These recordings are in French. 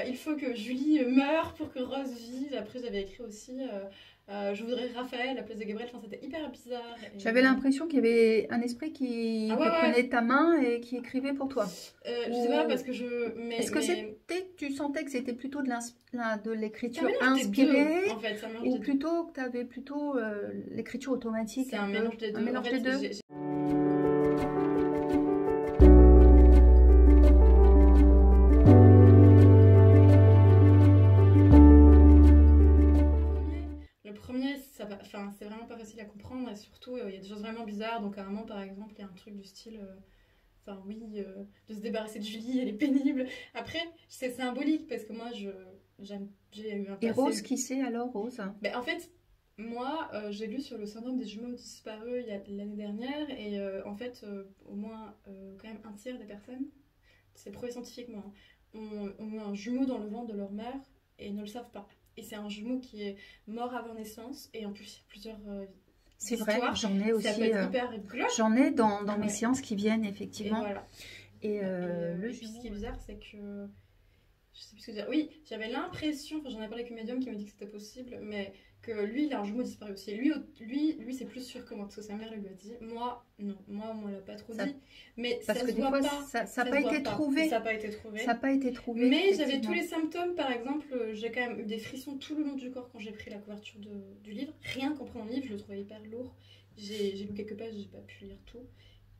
Il faut que Julie meure pour que Rose vive. Après, j'avais écrit aussi je voudrais Raphaël à la place de Gabriel. Enfin, c'était hyper bizarre. J'avais l'impression qu'il y avait un esprit Ah qui ouais, ouais. prenait ta main et qui écrivait pour toi. Je sais pas Ou parce que je. est-ce que tu sentais que c'était plutôt de C'est un l'écriture mélange des inspirée, deux en fait. C'est un mélange ou des deux. plutôt que tu avais plutôt l'écriture automatique, C'est un mélange des deux. un mélange En fait, des deux? Le premier, ça va, enfin, c'est vraiment pas facile à comprendre et surtout il y a des choses vraiment bizarres. Donc à un moment par exemple, il y a un truc du style, enfin oui, de se débarrasser de Julie, elle est pénible. Après, c'est symbolique parce que moi j'ai eu un Et passé. Rose, qui c'est alors, Rose? Ben, en fait, moi j'ai lu sur le syndrome des jumeaux disparus l'année dernière et en fait au moins quand même un tiers des personnes, c'est prouvé scientifiquement, hein, ont un jumeau dans le ventre de leur mère et ne le savent pas. Et c'est un jumeau qui est mort avant naissance et en plus il y a plusieurs C'est vrai, histoires. j'en ai Ça aussi. peut être hyper glauque. J'en ai dans mes Ouais. séances qui viennent, Et effectivement. voilà. Et le Et puis ce qui est bizarre, c'est que je sais plus ce que dire. Oui, j'avais l'impression, enfin j'en ai parlé avec une médium qui m'a dit que c'était possible, mais que lui il a un jumeau disparu aussi. Et lui c'est plus sûr que moi, parce que sa mère lui a dit. Moi, non, moi on l'a pas trop Ça- dit. Mais Parce ça que se des voit fois, pas. ça n'a se pas voit été pas. trouvé. Ça n'a pas été trouvé. Ça n'a pas été trouvé. Mais j'avais effectivement. tous les symptômes, par exemple, j'ai quand même eu des frissons tout le long du corps quand j'ai pris la couverture du livre. Rien qu'en prenant le livre, je le trouvais hyper lourd. J'ai lu quelques pages, j'ai pas pu lire tout.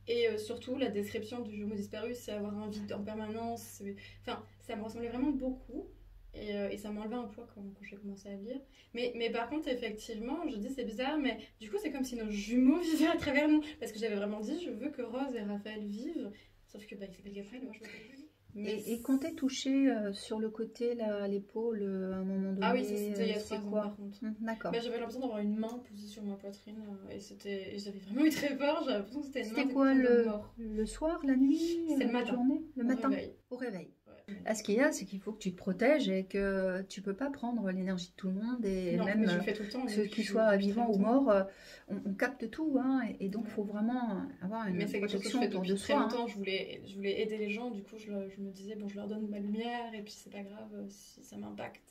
Et surtout, la description du jumeau disparu, c'est avoir un vide en permanence. Enfin, ça me ressemblait vraiment beaucoup. Et ça m'a enlevé un poids quand j'ai commencé à lire. Mais par contre, effectivement, je dis c'est bizarre, mais du coup, c'est comme si nos jumeaux vivaient à travers nous. Parce que j'avais vraiment dit, je veux que Rose et Raphaël vivent. Sauf que, bah, il s'appelle Gabriel, moi je m'appelle Julie. Et quand t'es touché sur le côté, là, à l'épaule, à un moment donné, Ah oui, ça c'était il y a 3 ans quoi? par contre. D'accord. Bah, j'avais l'impression d'avoir une main posée sur ma poitrine et j'avais vraiment eu très peur. J'avais l'impression que c'était une main C'était quoi, de mort. le soir, la nuit, C'était le la matin. journée? Le Au matin, réveil. au réveil. Ouais. Là, ce qu'il y a, c'est qu'il faut que tu te protèges et que tu peux pas prendre l'énergie de tout le monde, et Non, même mais je le fais tout le temps. ceux depuis qui que soient depuis vivants ou longtemps. morts, on capte tout, hein, et donc il Ouais. faut vraiment avoir une Mais c'est quelque chose que je protection fais autour depuis de très soi, hein. longtemps. Je voulais aider les gens. Du coup, je me disais, bon, je leur donne ma lumière et puis c'est pas grave si ça m'impacte.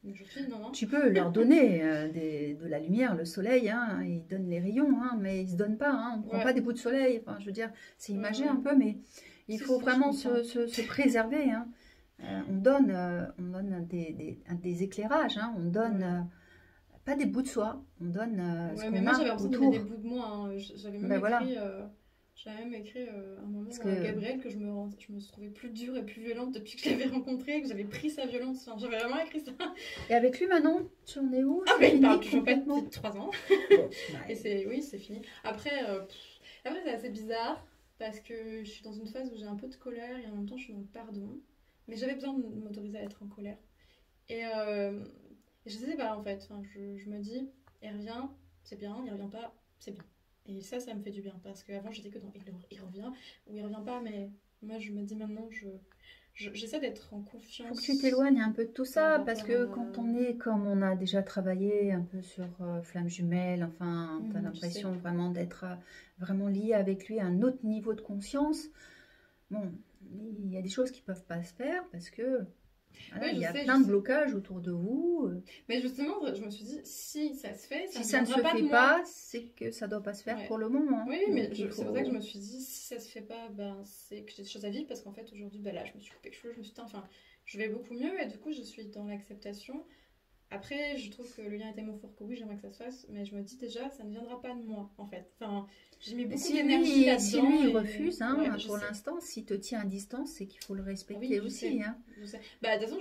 Donc je file, non, non. Tu peux leur donner de la lumière, le soleil, hein, ils donnent les rayons, hein, mais ils se donnent pas, hein, on ne prend Ouais. pas des bouts de soleil. Enfin, je veux dire, c'est imagé Ouais. un peu, mais il Si, faut si, je vraiment comprends. se préserver, hein. On donne des éclairages, hein, on donne pas des bouts de soie, on donne ce Ouais, qu'on mais moi j'avais a l'impression de donner autour. des bouts de moi, hein. J'avais même Ben voilà, écrit, un moment parce à que Gabriel que je me trouvais plus dure et plus violente depuis que je l'avais rencontré, que j'avais pris sa violence. Enfin, j'avais vraiment écrit ça. et avec lui maintenant, tu en es où? Ah, C'est mais il fini parle toujours pas complètement? depuis 3 ans. Bon, Et oui, c'est fini. Après c'est assez bizarre parce que je suis dans une phase où j'ai un peu de colère et en même temps je suis dans le pardon. Mais j'avais besoin de m'autoriser à être en colère. Et je sais pas en fait. Enfin, je me dis, il revient, c'est bien, il revient pas, c'est bien. Et ça me fait du bien parce qu'avant j'étais que dans il revient ou il revient pas, mais moi je me dis maintenant, j'essaie d'être en faut confiance. que tu t'éloignes un peu de tout ça, Par parce rapport que à... quand on est, comme on a déjà travaillé un peu sur Flamme Jumelle, enfin, tu as Je l'impression sais. vraiment d'être vraiment lié avec lui à un autre niveau de conscience. Bon, il y a des choses qui peuvent pas se faire parce que voilà, Oui, il y a je plein de sais. blocages autour de vous. Mais justement, je me suis dit, si ça se fait, ça Si ne ça ne viendra se pas de fait moi. pas, c'est que ça doit pas se faire Ouais. pour le moment. Oui, Donc, mais il c'est pour ça que je faut... me suis dit, si ça se fait pas, ben c'est que j'ai des choses à vivre parce qu'en fait aujourd'hui, ben là, je me suis coupé les cheveux, je me suis dit, enfin, je vais beaucoup mieux et du coup, je suis dans l'acceptation. Après, je trouve que le lien est tellement fort que oui, j'aimerais que ça se fasse, mais je me dis déjà, ça ne viendra pas de moi en fait. Enfin, j'ai mis beaucoup Si d'énergie lui, là-dedans. il Et... refuse, hein, Ouais, je pour sais. l'instant, s'il te tient à distance, c'est qu'il faut le Ah respecter oui, je aussi, sais. hein. Je sais. Bah, de toute façon,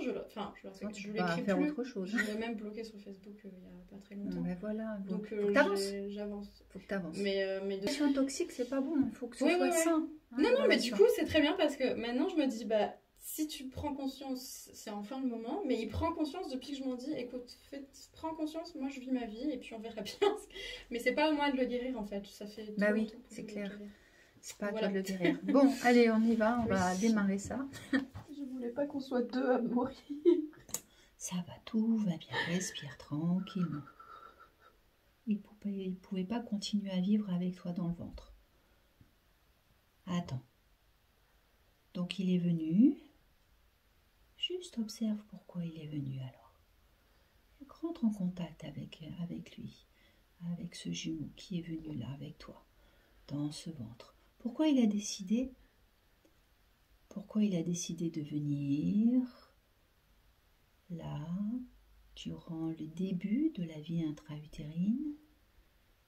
Sinon, tu je peux pas l'écris faire plus. autre chose. Je l'ai même bloqué sur Facebook il y a pas très longtemps. Ben voilà, Donc, faut que t'avances. j'avance. Faut que t'avances. Mais Les relations toxiques, c'est pas bon. Il faut que ce oui, soit oui, oui. sain. Hein, Non, les non, mais du relations. coup, c'est très bien parce que maintenant, je me dis, bah, si tu prends conscience, c'est enfin le moment, mais il prend conscience depuis que je m'en dis, écoute, prends conscience, moi je vis ma vie et puis on verra bien. Mais c'est pas à moi de le guérir en fait, ça fait Bah trop oui, longtemps pour c'est le clair. guérir. C'est pas à Voilà. toi de le guérir. Bon, allez, on y va. On va Oui. démarrer ça. Je voulais pas qu'on soit deux à mourir. Ça va, tout va bien. Respire tranquillement. Il pouvait pas continuer à vivre avec toi dans le ventre. Attends. Donc il est venu. Juste observe pourquoi il est venu alors. Rentre en contact avec lui, avec ce jumeau qui est venu là avec toi, dans ce ventre. Pourquoi il a décidé de venir là, durant le début de la vie intra-utérine,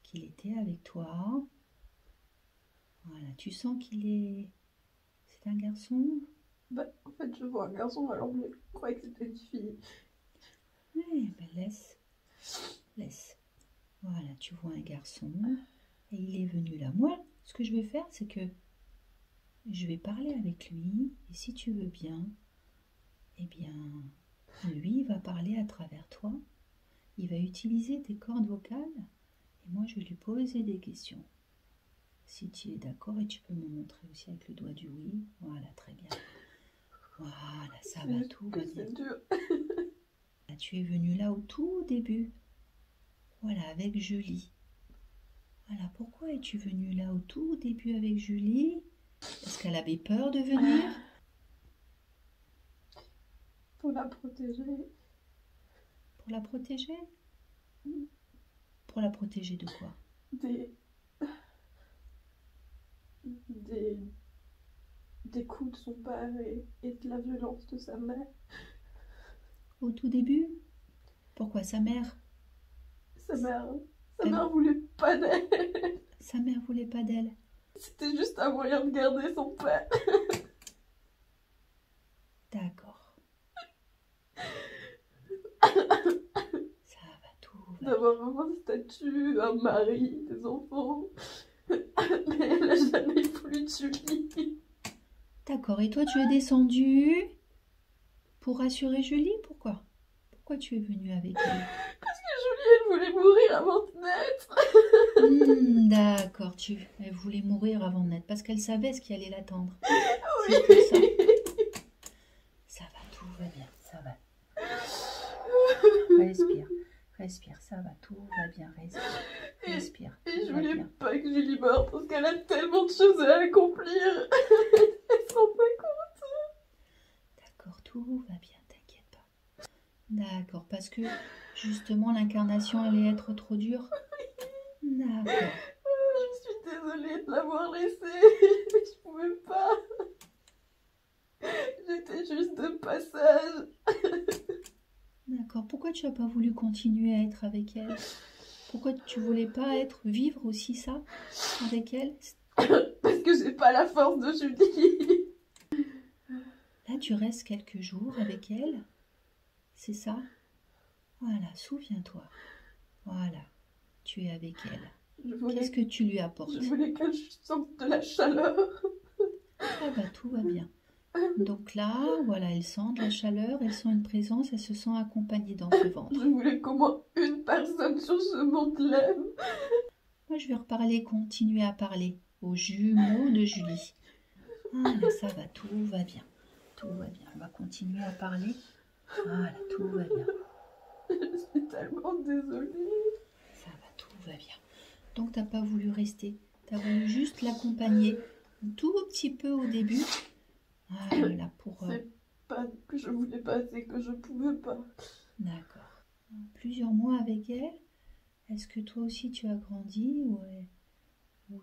qu'il était avec toi. Voilà, tu sens c'est un garçon? Bah, en fait, je vois un garçon, alors je croyais que c'était une fille. Oui, ben laisse. Voilà, tu vois un garçon et il est venu là. Moi, ce que je vais faire, c'est que je vais parler avec lui et si tu veux bien, eh bien, lui va parler à travers toi. Il va utiliser tes cordes vocales et moi, je vais lui poser des questions. Si tu es d'accord, et tu peux me montrer aussi avec le doigt du oui. Voilà, très bien. Voilà, ça va, tout va bien. C'est dur. Tu es venu là au tout début. Voilà, avec Julie. Voilà, pourquoi es-tu venu là au tout début avec Julie? Est-ce qu'elle avait peur de venir? Pour la protéger. Pour la protéger? Pour la protéger de quoi? Des coups de son père et de la violence de sa mère. Au tout début? Pourquoi sa mère? Sa mère voulait pas d'elle. Sa mère voulait pas d'elle. C'était juste un moyen de garder son père. D'accord. Ça va, tout va. D'avoir un statut, un mari, des enfants. Mais elle a jamais voulu de Julie. D'accord, et toi tu es descendu pour rassurer Julie? Pourquoi? Pourquoi tu es venu avec elle? Parce que Julie, elle voulait mourir avant de naître. D'accord, elle voulait mourir avant de naître parce qu'elle savait ce qui allait l'attendre. Oui. C'est pour ça. Ça va, tout va bien, ça va. Respire, ça va, tout va bien, respire. Et je voulais pas que Julie meure parce qu'elle a tellement de choses à accomplir. Elle se rend pas compte. D'accord, tout va bien, t'inquiète pas. D'accord, parce que justement l'incarnation allait être trop dure. D'accord. Je suis désolée de l'avoir laissée, mais je pouvais pas. J'étais juste de passage. D'accord, pourquoi tu n'as pas voulu continuer à être avec elle? Pourquoi tu voulais pas vivre aussi ça avec elle? Parce que j'ai pas la force de Julie. Là, tu restes quelques jours avec elle, c'est ça? Voilà, souviens-toi. Voilà, tu es avec elle. Qu'est-ce que tu lui apportes? Je voulais qu'elle sente de la chaleur. Ah bah, tout va bien. Donc là, voilà, elle sent de la chaleur, elle sent une présence, elle se sent accompagnée dans ce ventre. Je voulais qu'au moins une personne sur ce monde l'aime. Moi, je vais continuer à parler aux jumeaux de Julie. Voilà, ça va, tout va bien. Tout va bien, on va continuer à parler. Voilà, tout va bien. Je suis tellement désolée. Ça va, tout va bien. Donc, t'as pas voulu rester. T'as voulu juste l'accompagner un tout petit peu au début. Voilà, pour... C'est pas que je voulais pas, c'est que je pouvais pas. D'accord. Plusieurs mois avec elle. Est-ce que toi aussi tu as grandi ou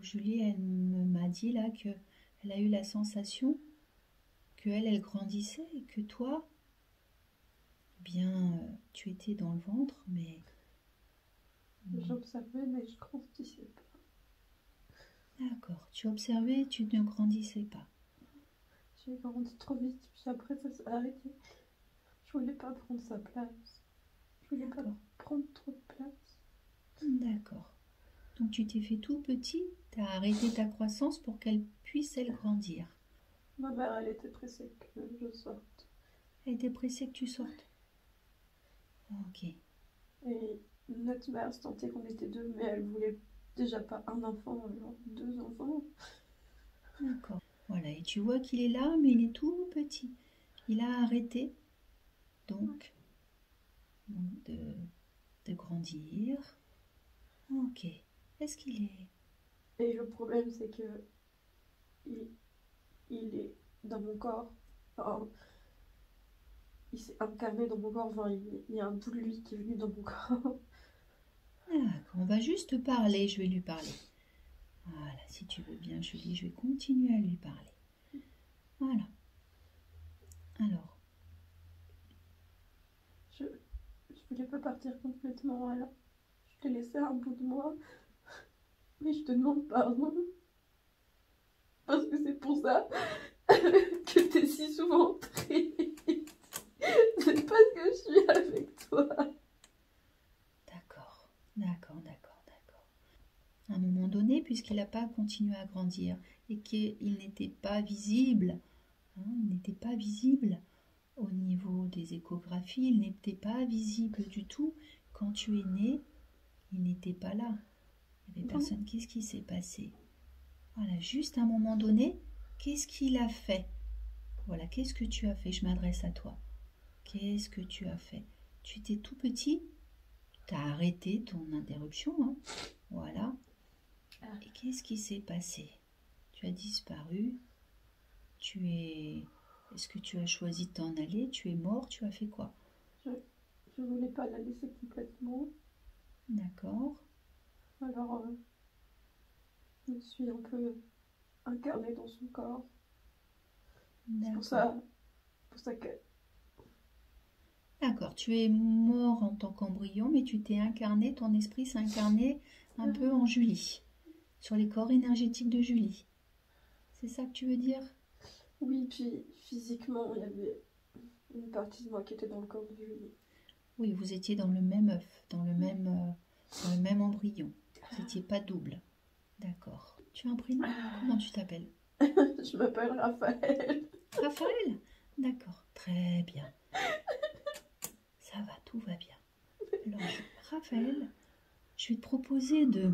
Julie, elle m'a dit là qu'elle a eu la sensation qu'elle grandissait et que toi, eh bien, tu étais dans le ventre, mais... J'observais, mais je grandissais pas. D'accord, tu observais, tu ne grandissais pas. J'ai grandi trop vite, puis après ça s'est arrêté. Je voulais pas prendre sa place. Je voulais pas prendre trop de place. D'accord. Donc tu t'es fait tout petit, tu as arrêté ta croissance pour qu'elle puisse, elle, grandir. Ma mère, elle était pressée que je sorte. Elle était pressée que tu sortes. Ok. Et notre mère se sentait qu'on était deux, mais elle voulait déjà pas un enfant, genre 2 enfants. D'accord. Voilà, et tu vois qu'il est là, mais il est tout petit. Il a arrêté, donc de grandir. Ok. Est-ce qu'il est... Et le problème, c'est que il est dans mon corps. Enfin, il s'est incarné dans mon corps. Enfin, il y a un bout de lui qui est venu dans mon corps. D'accord, on va juste parler, je vais lui parler. Voilà, si tu veux bien, Julie, je vais continuer à lui parler. Voilà. Alors, Je voulais pas partir complètement, alors je t'ai laissé un bout de moi. Mais je te demande pardon. Parce que c'est pour ça que t'es si souvent triste. C'est parce que je suis avec toi. d'accord, d'accord, d'accord, d'accord. À un moment donné, puisqu'il n'a pas continué à grandir et qu'il n'était pas visible, il n'était pas visible au niveau des échographies, il n'était pas visible du tout. Quand tu es né, il n'était pas là. Il n'y avait personne. Qu'est-ce qui s'est passé? Voilà, juste à un moment donné, qu'est-ce qu'il a fait? Voilà, qu'est-ce que tu as fait? Je m'adresse à toi. Qu'est-ce que tu as fait? Tu étais tout petit, tu as arrêté ton interruption, hein? Voilà. Et qu'est-ce qui s'est passé? Tu as disparu. Est-ce que tu as choisi de t'en aller? Tu es mort? Tu as fait quoi? Je voulais pas la laisser complètement. D'accord. Alors, je me suis un peu incarnée dans son corps. C'est pour ça que... D'accord, tu es mort en tant qu'embryon, mais tu t'es incarné, ton esprit s'est incarné un peu en Julie, sur les corps énergétiques de Julie. C'est ça que tu veux dire? Oui, puis physiquement, il y avait une partie de moi qui était dans le corps de Julie. Oui, vous étiez dans le même œuf, dans le même embryon. Vous n'étiez pas double. D'accord. Tu as un prénom? Comment tu t'appelles? Je m'appelle Raphaël. Raphaël? D'accord, très bien. Ça va, tout va bien. Alors, Raphaël, je vais te proposer de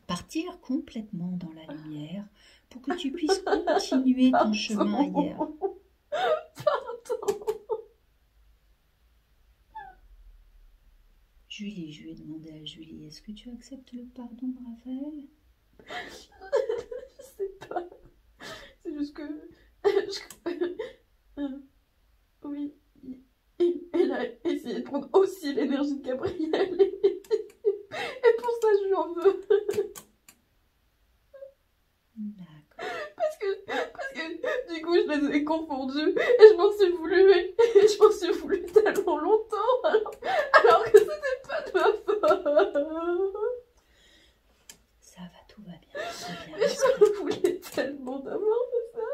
partir complètement dans la lumière pour que tu puisses continuer ton chemin ailleurs. Pardon. Julie, je vais demander à Julie, est-ce que tu acceptes le pardon, Raphaël? Je sais pas. C'est juste que... Oui, elle a essayé de prendre aussi l'énergie de Gabriel. Et pour ça, je lui en veux. D'accord. Parce que du coup, je les ai confondus. Et je m'en suis voulu. Et je m'en suis voulu tellement longtemps. Alors que c'était pas de ma faute. Ça va, tout va bien. Tout va bien. Mais je voulais tellement d'avoir fait ça.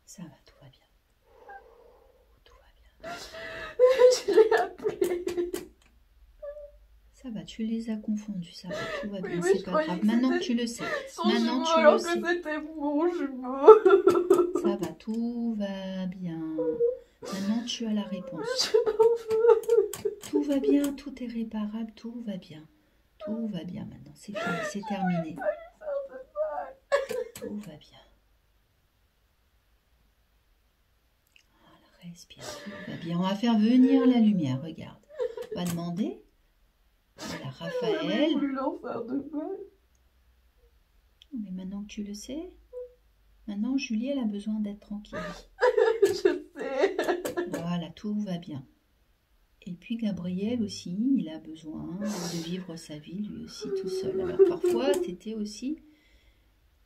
Ça va, tout va bien. Tout va bien. Je l'ai appelé. Ça va, tu les as confondus, ça va, tout va bien, Oui, c'est pas grave. Maintenant que tu le sais. Son Maintenant jumeau, tu alors le que sais. c'était mon jumeau. Ça va, tout va bien. Maintenant tu as la réponse. Je m'en veux. Tout va bien, tout est réparable, tout va bien. Tout va bien maintenant, c'est fini, c'est terminé. Tout va bien. Voilà, respire, tout va bien. On va faire venir la lumière, regarde. On va demander à Raphaël. J'aurais voulu l'en faire de mal. Mais maintenant que tu le sais, maintenant Julie, elle a besoin d'être tranquille. Je sais. Voilà, tout va bien. Et puis Gabriel aussi, il a besoin de vivre sa vie lui aussi tout seul. Alors parfois, tu étais aussi,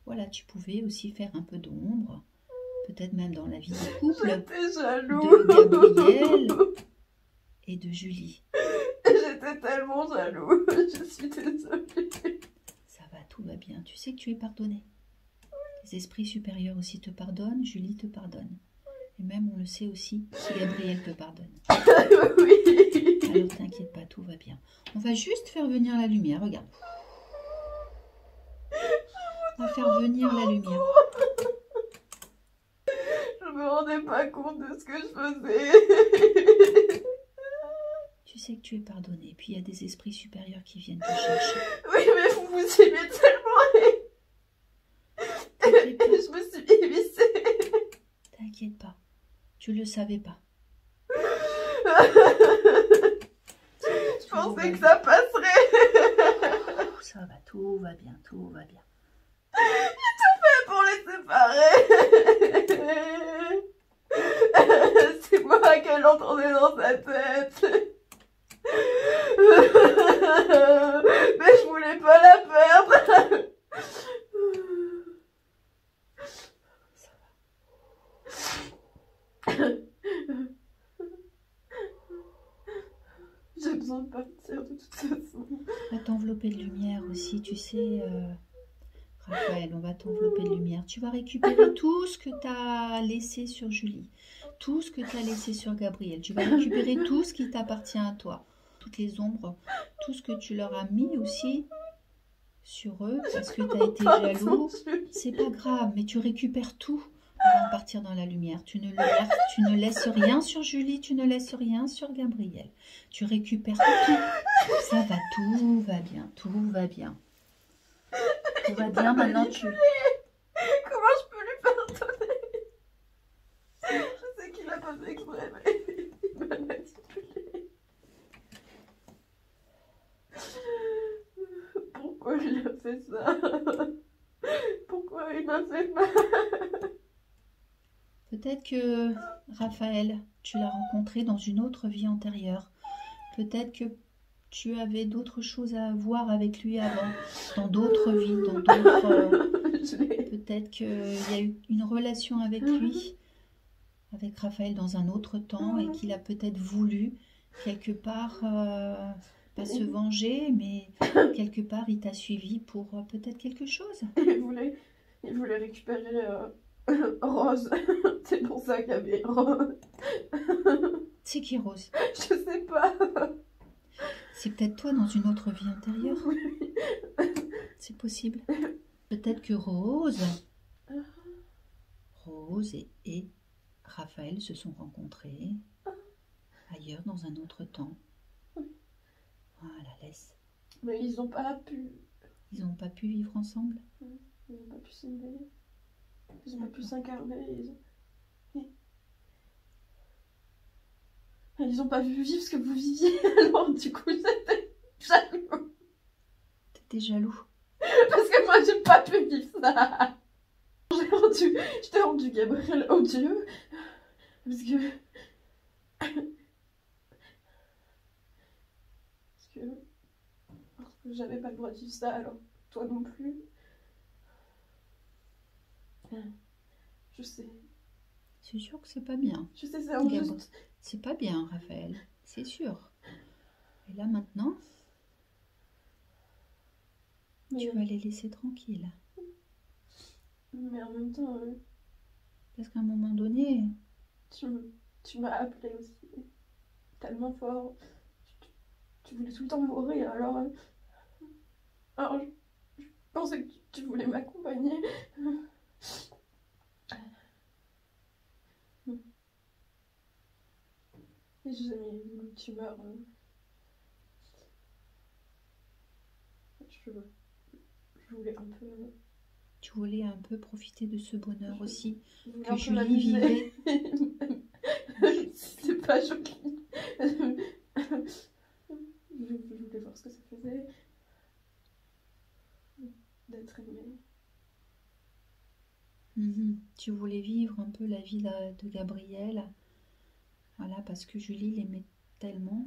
voilà, tu pouvais aussi faire un peu d'ombre, peut-être même dans la vie de couple J'étais jaloux. de Gabriel et de Julie. J'étais tellement jaloux. Je suis désolée. Ça va, tout va bien. Tu sais que tu es pardonné. Les esprits supérieurs aussi te pardonnent, Julie te pardonne. Et même on le sait aussi si Gabriel te pardonne. Oui. Alors t'inquiète pas, tout va bien. On va juste faire venir la lumière, regarde. On va faire venir la lumière. Je me rendais pas compte de ce que je faisais. Tu sais que tu es pardonné. Puis il y a des esprits supérieurs qui viennent te chercher. Oui, mais vous vous aimez tellement. T'inquiète pas. Je me suis évissée. T'inquiète pas. Tu le savais pas. Je pensais que ça passerait. Ça va, tout va bien, tout va bien. J'ai tout fait pour les séparer. C'est moi qu'elle entendait dans sa tête. Mais je voulais pas la perdre. J'ai besoin de partir de toute façon. On va t'envelopper de lumière aussi, tu sais, Raphaël, on va t'envelopper de lumière. Tu vas récupérer tout ce que tu as laissé sur Julie, tout ce que tu as laissé sur Gabriel. Tu vas récupérer tout ce qui t'appartient à toi, toutes les ombres, tout ce que tu leur as mis aussi sur eux parce que tu as été jaloux. C'est pas grave, mais tu récupères tout avant de partir dans la lumière. Tu ne laisses rien sur Julie, tu ne laisses rien sur Gabriel. Tu récupères tout. Ça va, tout va bien, tout va bien. Tout va bien, maintenant tu... Comment je peux lui pardonner? Je sais qu'il a pas fait exprès, mais il m'a manipulé. Pourquoi il a fait ça? Pourquoi il m'a fait mal? Peut-être que, Raphaël, tu l'as rencontré dans une autre vie antérieure. Peut-être que tu avais d'autres choses à voir avec lui avant, dans d'autres vies, dans d'autres... Peut-être qu'il y a eu une relation avec lui, avec Raphaël dans un autre temps, et qu'il a peut-être voulu, quelque part, pas se venger, mais quelque part, il t'a suivi pour peut-être quelque chose. Il voulait récupérer Rose. C'est pour ça qu'il y avait Rose. C'est qui, Rose? Je sais pas. C'est peut-être toi dans une autre vie antérieure. Oui. C'est possible. Peut-être que Rose et Raphaël se sont rencontrés ailleurs dans un autre temps. Voilà, laisse. Mais ils n'ont pas pu. Ils n'ont pas pu vivre ensemble. Ils n'ont pas pu s'aimer. Ils n'ont pas pu s'incarner. Ils n'ont pas vu vivre ce que vous viviez. Alors du coup, j'étais jaloux. T'étais jaloux. Parce que moi, j'ai pas pu vivre ça. Je t'ai rendu Gabriel odieux. Parce que j'avais pas le droit de vivre ça, alors toi non plus. Je sais. C'est sûr que c'est pas bien. Je sais, c'est injuste. C'est pas bien, Raphaël. C'est sûr. Et là, maintenant, tu vas les laisser tranquilles. Mais en même temps... Parce qu'à un moment donné... Tu m'as appelé aussi. Tellement fort. Tu voulais tout le temps mourir, alors je pensais que tu voulais m'accompagner. Et j'ai jamais voulu que tu meurs. Je voulais un peu... Tu voulais un peu profiter de ce bonheur aussi que que Julie vivait. C'est pas joli. Je voulais voir ce que ça faisait d'être aimée. Tu voulais vivre un peu la vie de Gabriel. Voilà, parce que Julie l'aimait tellement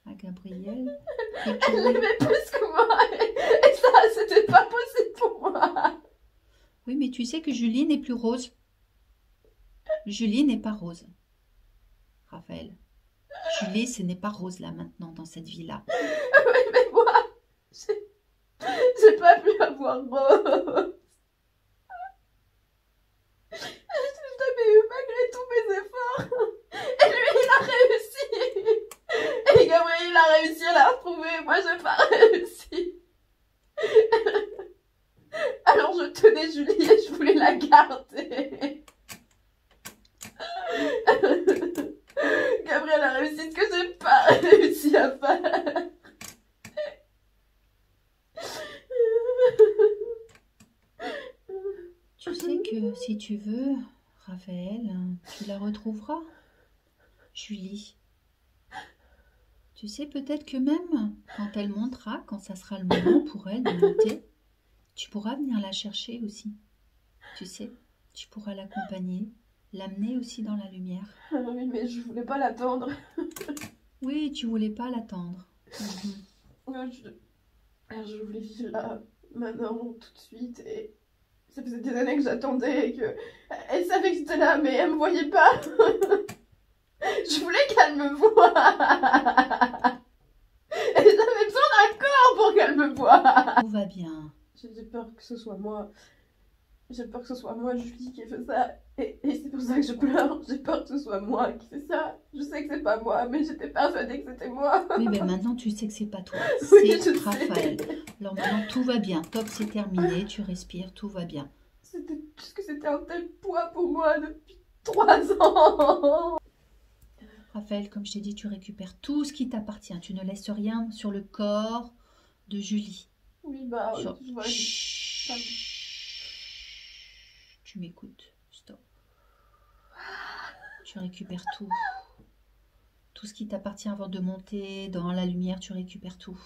à Gabriel. Elle l'aimait plus que moi. Et ça, c'était pas possible pour moi. Oui, mais tu sais que Julie n'est plus Rose. Julie n'est pas Rose. Raphaël. Julie, ce n'est pas Rose là maintenant, dans cette vie-là. Oui, mais moi, j'ai pas pu avoir Rose. Je l'avais eu malgré tous mes efforts. Et lui, il a réussi. Et Gabriel, il a réussi à la retrouver. Moi, j'ai pas réussi. Alors, je tenais Julie et je voulais la garder. Gabriel a réussi ce que j'ai pas réussi à faire. Tu sais que si tu veux, Raphaël, tu la retrouveras, Julie. Tu sais peut-être que même quand elle montera, quand ça sera le moment pour elle de monter, tu pourras venir la chercher aussi. Tu sais, tu pourras l'accompagner, l'amener aussi dans la lumière. Oui, mais je voulais pas l'attendre. Oui, tu voulais pas l'attendre. Je voulais vivre là, maintenant, tout de suite. Et ça faisait des années que j'attendais et que... Elle savait que j'étais là, mais elle me voyait pas. Je voulais qu'elle me voie. Et j'avais besoin d'un corps pour qu'elle me voie. Tout va bien. J'ai peur que ce soit moi. J'ai peur que ce soit moi, Julie, qui ait fait ça. Et c'est pour ça que je pleure. J'ai peur que ce soit moi qui fait ça. Je sais que c'est pas moi, mais j'étais persuadée que c'était moi. Oui, mais maintenant tu sais que c'est pas toi. Oui, C'est je sais. Raphaël. Alors maintenant tout va bien. Top, c'est terminé. Tu respires, tout va bien. C'était juste que c'était un tel poids pour moi depuis 3 ans. Raphaël, comme je t'ai dit, tu récupères tout ce qui t'appartient. Tu ne laisses rien sur le corps de Julie. Oui, bah, Sur- je vois. Chut. Tu m'écoutes. Stop. Tu récupères tout. Tout ce qui t'appartient avant de monter dans la lumière, tu récupères tout.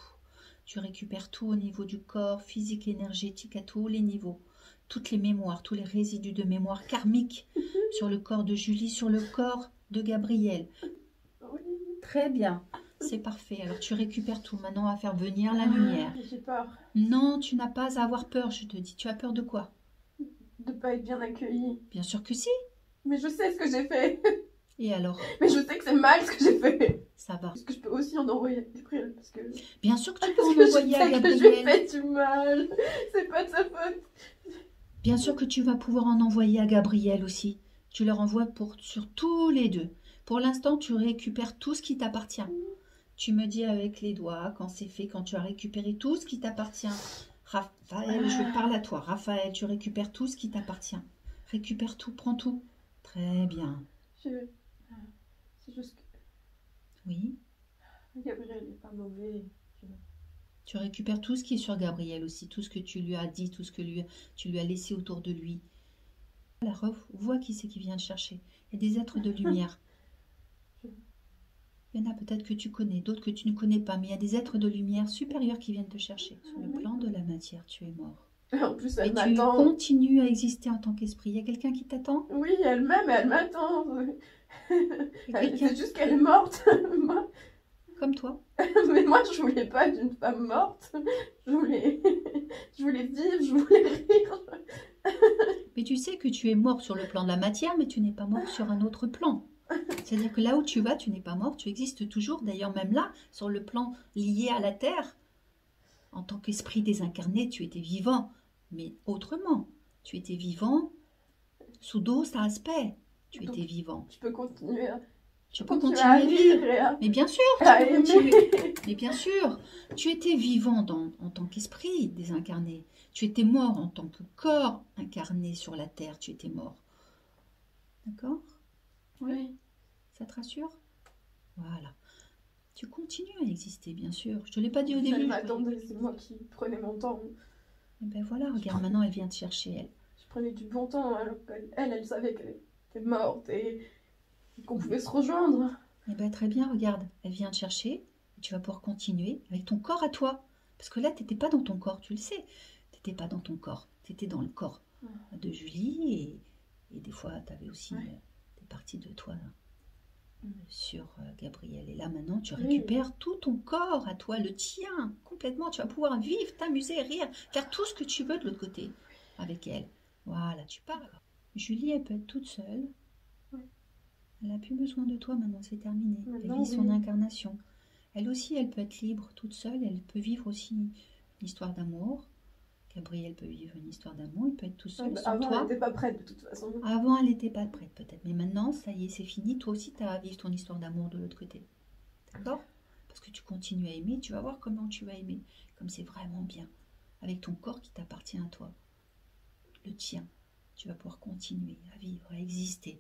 Tu récupères tout au niveau du corps, physique, énergétique, à tous les niveaux. Toutes les mémoires, tous les résidus de mémoire karmique sur le corps de Julie, sur le corps de Gabriel. Oui. Très bien. C'est parfait. Alors tu récupères tout. Maintenant, on va faire venir la lumière. J'ai peur Non, tu n'as pas à avoir peur, je te dis. Tu as peur de quoi? de pas être bien accueillie. Bien sûr que si. Mais je sais ce que j'ai fait. Et alors? Mais je sais que c'est mal ce que j'ai fait. Ça va. Est-ce que je peux aussi en envoyer à Gabriel parce que... Bien sûr que tu peux Parce en que je envoyer à sais que je lui ai Gabriel. fait du mal. C'est pas de sa faute. Bien sûr que tu vas pouvoir en envoyer à Gabriel aussi. Tu leur envoies sur tous les deux. Pour l'instant, tu récupères tout ce qui t'appartient. Tu me dis avec les doigts quand c'est fait, quand tu as récupéré tout ce qui t'appartient. Raphaël, je parle à toi. Raphaël, tu récupères tout ce qui t'appartient. Récupère tout, prends tout. Très bien. C'est juste que Oui. Gabriel n'est pas mauvais. Tu récupères tout ce qui est sur Gabriel aussi, tout ce que tu lui as dit, tout ce que tu lui as laissé autour de lui. Voilà, vois qui c'est qui vient te chercher. Il y a des êtres de lumière. Il y en a peut-être que tu connais, d'autres que tu ne connais pas, mais il y a des êtres de lumière supérieurs qui viennent te chercher. Sur le plan de la matière, tu es mort. En plus, elle Et tu m'attend. continues à exister en tant qu'esprit. Il y a quelqu'un qui t'attend? Oui, elle-même, elle m'attend. Il y a quelqu'un C'est juste qu'elle est morte. Moi- comme toi? Mais moi, je voulais pas d'une femme morte. Je voulais vivre, je voulais rire. Mais tu sais que tu es mort sur le plan de la matière, mais tu n'es pas mort sur un autre plan. C'est-à-dire que là où tu vas, tu n'es pas mort, tu existes toujours. D'ailleurs, même là, sur le plan lié à la Terre, en tant qu'esprit désincarné, tu étais vivant, mais autrement. Tu étais vivant sous d'autres aspects. Tu Donc, étais vivant. Je peux continuer à, Tu peux continuer continuer à à vivre. vivre et à, Mais bien sûr, tu à peux continuer. aimer. Mais bien sûr, tu étais vivant en tant qu'esprit désincarné. Tu étais mort en tant que corps incarné sur la terre. Tu étais mort. D'accord? Oui. Ça te rassure? Voilà. Tu continues à exister, bien sûr. Je te l'ai pas dit au Elle début. m'attendait, c'est moi qui prenais mon temps. Et ben voilà, regarde, maintenant elle vient te chercher, elle. Je prenais du bon temps alors qu'elle savait qu'elle était morte et qu'on pouvait se rejoindre. Et ben très bien, regarde, elle vient te chercher. Et tu vas pouvoir continuer avec ton corps à toi. Parce que là, tu n'étais pas dans ton corps, tu le sais. Tu n'étais pas dans ton corps. Tu étais dans le corps de Julie et des fois, tu avais aussi des parties de toi sur Gabriel. Et là, maintenant, tu récupères tout ton corps à toi, le tien, complètement. Tu vas pouvoir vivre, t'amuser, rire, faire tout ce que tu veux de l'autre côté avec elle. Voilà, tu pars. Julie, elle peut être toute seule. Elle n'a plus besoin de toi maintenant, c'est terminé. Elle vit son incarnation. Elle aussi, elle peut être libre, toute seule. Elle peut vivre aussi une histoire d'amour. Gabriel peut vivre une histoire d'amour. Il peut être tout seul sans Avant, toi. elle n'était pas prête de toute façon. Avant, elle n'était pas prête peut-être. Mais maintenant, ça y est, c'est fini. Toi aussi, tu as à vivre ton histoire d'amour de l'autre côté. D'accord? Parce que tu continues à aimer. Tu vas voir comment tu vas aimer. Comme c'est vraiment bien. Avec ton corps qui t'appartient à toi. Le tien. Tu vas pouvoir continuer à vivre, à exister.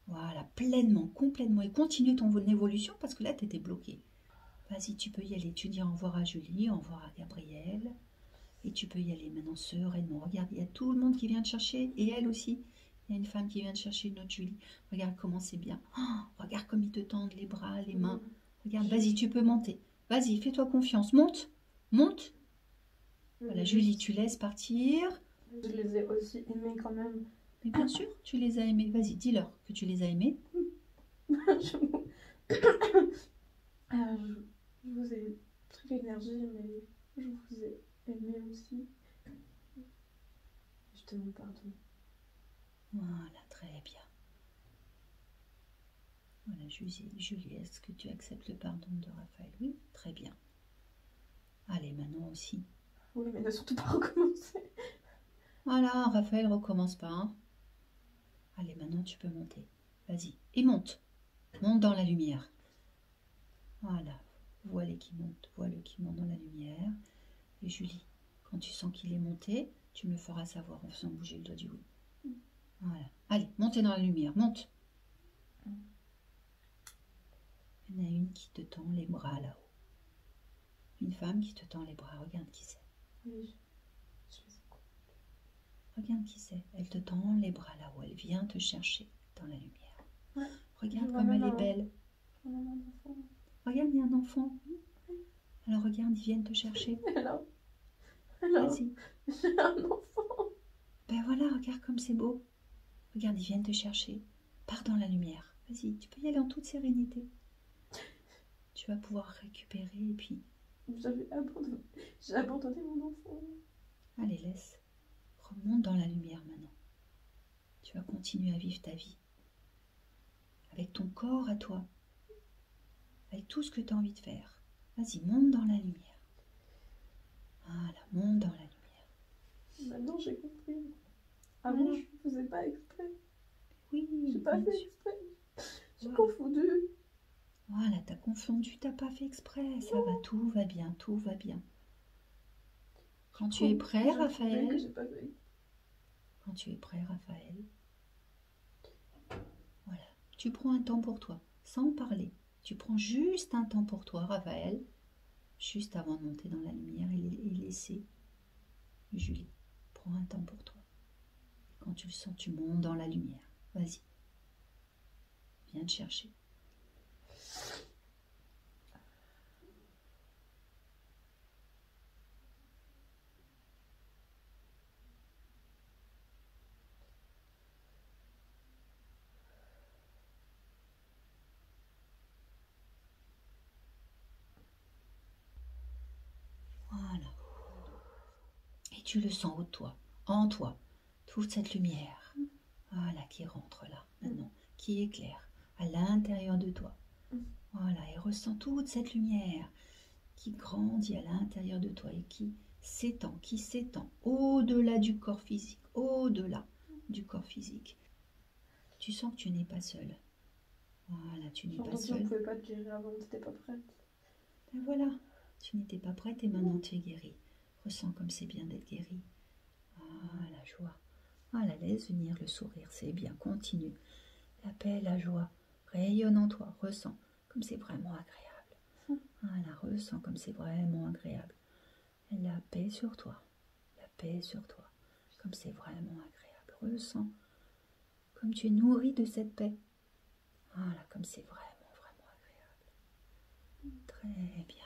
Voilà, pleinement, complètement. Et continue ton évolution parce que là, tu étais bloqué. Vas-y, tu peux y aller. Tu dis au revoir à Julie, au revoir à Gabriel. Et tu peux y aller maintenant sereinement. Regarde, il y a tout le monde qui vient te chercher. Et elle aussi. Il y a une femme qui vient te chercher, une autre Julie. Regarde comment c'est bien. Oh, regarde comme ils te tendent les bras, les mains. Regarde, vas-y, tu peux monter. Vas-y, fais-toi confiance. Monte. Monte. Voilà, Julie, tu laisses partir. Je les ai aussi aimés quand même. Mais bien sûr, tu les as aimés. Vas-y, dis-leur que tu les as aimés. Je vous ai pris l'énergie, mais je vous ai aimé aussi. Je te demande pardon. Voilà, très bien. Voilà, Julie, est-ce que tu acceptes le pardon de Raphaël? Oui, très bien. Allez, Manon aussi. Oui, mais ne surtout pas recommencer. Voilà, Raphaël, recommence pas. Hein. Allez, maintenant tu peux monter. Vas-y, et monte. Monte dans la lumière. Voilà, voilà qui monte dans la lumière. Et Julie, quand tu sens qu'il est monté, tu me le feras savoir en faisant bouger le doigt du oui. Voilà, allez, montez dans la lumière, monte. Il y en a une qui te tend les bras là-haut. Une femme qui te tend les bras, regarde qui c'est. Oui, je sais quoi. Regarde qui c'est. Elle te tend les bras là-haut, elle vient te chercher dans la lumière. Ouais, regarde comme elle est belle. Regarde, il y a un enfant. Alors regarde, ils viennent te chercher. Alors, Vas-y. j'ai un enfant. Ben voilà, regarde comme c'est beau. Regarde, ils viennent te chercher. Pars dans la lumière. Vas-y, tu peux y aller en toute sérénité. Tu vas pouvoir récupérer et puis... J'ai abandonné mon enfant. Allez, laisse. Remonte dans la lumière maintenant. Tu vas continuer à vivre ta vie. Avec ton corps à toi. Avec tout ce que tu as envie de faire. Vas-y, monte dans la lumière. Voilà, monte dans la lumière. Maintenant, j'ai compris. Avant, Voilà. je ne faisais pas exprès. Oui, J'ai pas bien fait sûr. exprès. J'ai Voilà. confondu. Voilà, t'as confondu, t'as pas fait exprès. Ça va, tout va bien, tout va bien. Quand tu es prêt, J'ai trouvé que Raphaël, j'ai pas fait. quand tu es prêt, Raphaël, voilà, tu prends un temps pour toi, sans parler. Tu prends juste un temps pour toi, Raphaël, juste avant de monter dans la lumière et laisser Julie. Prends un temps pour toi. Et quand tu le sens, tu montes dans la lumière. Vas-y, viens te chercher. Voilà. Et tu le sens au de toi, en toi, toute cette lumière, voilà, qui rentre là, maintenant, qui éclaire à l'intérieur de toi. Voilà, et ressens toute cette lumière qui grandit à l'intérieur de toi et qui s'étend au-delà du corps physique, au-delà du corps physique. Tu sens que tu n'es pas seul. Voilà, tu n'es J'ai pas entendu, on seul. pouvait pas te guérir avant, t'étais pas prête. Ben voilà, tu n'étais pas prête et maintenant tu es guérie. Ressens comme c'est bien d'être guérie. Ah, la joie. Voilà, laisse venir le sourire, c'est bien, continue. La paix, la joie, rayonne en toi, ressens comme c'est vraiment agréable. Voilà, ressens comme c'est vraiment agréable. Et la paix sur toi, comme c'est vraiment agréable. Ressens comme tu es nourri de cette paix. Voilà, comme c'est vraiment, vraiment agréable. Très bien.